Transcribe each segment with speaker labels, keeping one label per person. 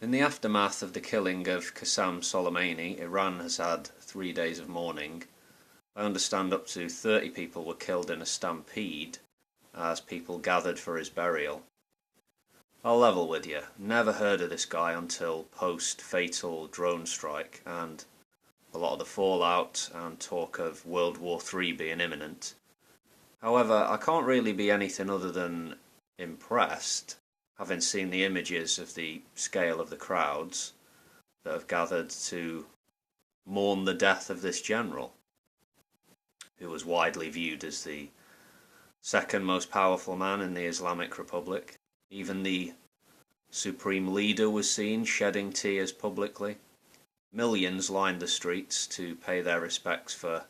Speaker 1: In the aftermath of the killing of Qasem Soleimani, Iran has had 3 days of mourning. I understand up to 30 people were killed in a stampede as people gathered for his burial. I'll level with you, never heard of this guy until post-fatal drone strike and a lot of the fallout and talk of World War III being imminent. However, I can't really be anything other than impressed, having seen the images of the scale of the crowds that have gathered to mourn the death of this general, who was widely viewed as the second most powerful man in the Islamic Republic. Even the supreme leader was seen shedding tears publicly. Millions lined the streets to pay their respects for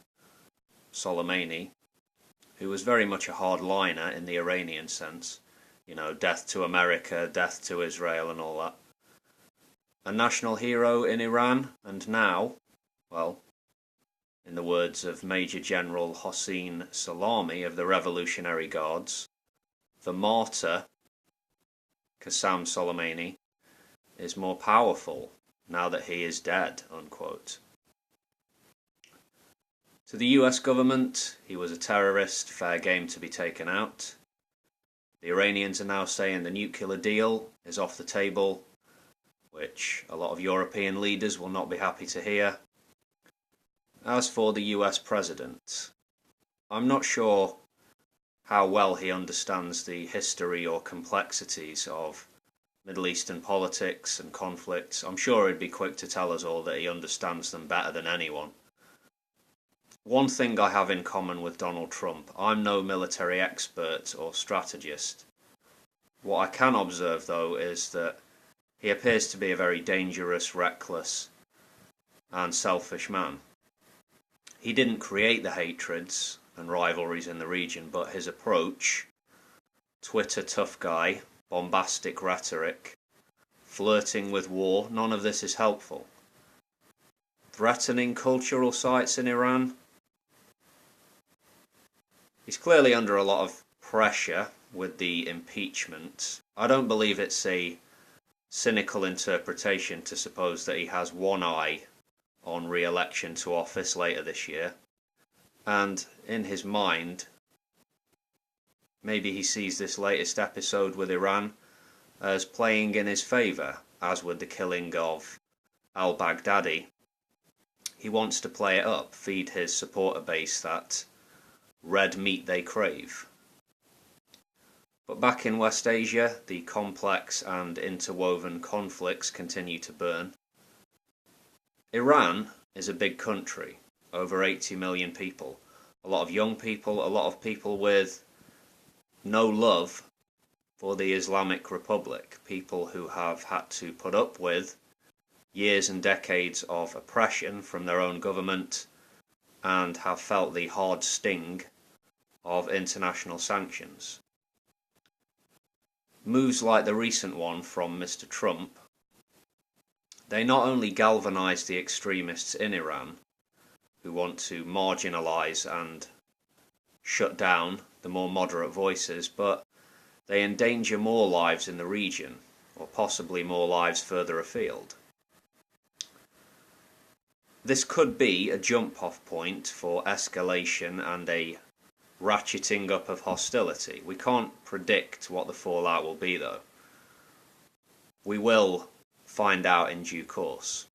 Speaker 1: Soleimani, who was very much a hardliner in the Iranian sense. You know, death to America, death to Israel and all that. A national hero in Iran, and now, well, in the words of Major General Hossein Salami of the Revolutionary Guards, the martyr, Qasem Soleimani, is more powerful now that he is dead, unquote. To the US government, he was a terrorist, fair game to be taken out. The Iranians are now saying the nuclear deal is off the table, which a lot of European leaders will not be happy to hear. As for the US president, I'm not sure how well he understands the history or complexities of Middle Eastern politics and conflicts. I'm sure he'd be quick to tell us all that he understands them better than anyone. One thing I have in common with Donald Trump: I'm no military expert or strategist. What I can observe, though, is that he appears to be a very dangerous, reckless, and selfish man. He didn't create the hatreds and rivalries in the region, but his approach, Twitter tough guy, bombastic rhetoric, flirting with war, none of this is helpful. Threatening cultural sites in Iran. He's clearly under a lot of pressure with the impeachment. I don't believe it's a cynical interpretation to suppose that he has one eye on re-election to office later this year, and in his mind maybe he sees this latest episode with Iran as playing in his favour, as with the killing of Al-Baghdadi. He wants to play it up, feed his supporter base that red meat they crave. But back in West Asia, the complex and interwoven conflicts continue to burn. Iran is a big country, over 80 million people. A lot of young people, a lot of people with no love for the Islamic Republic. People who have had to put up with years and decades of oppression from their own government and have felt the hard sting of international sanctions. Moves like the recent one from Mr. Trump, they not only galvanise the extremists in Iran, who want to marginalise and shut down the more moderate voices, but they endanger more lives in the region, or possibly more lives further afield. This could be a jump-off point for escalation and a ratcheting up of hostility. We can't predict what the fallout will be, though. We will find out in due course.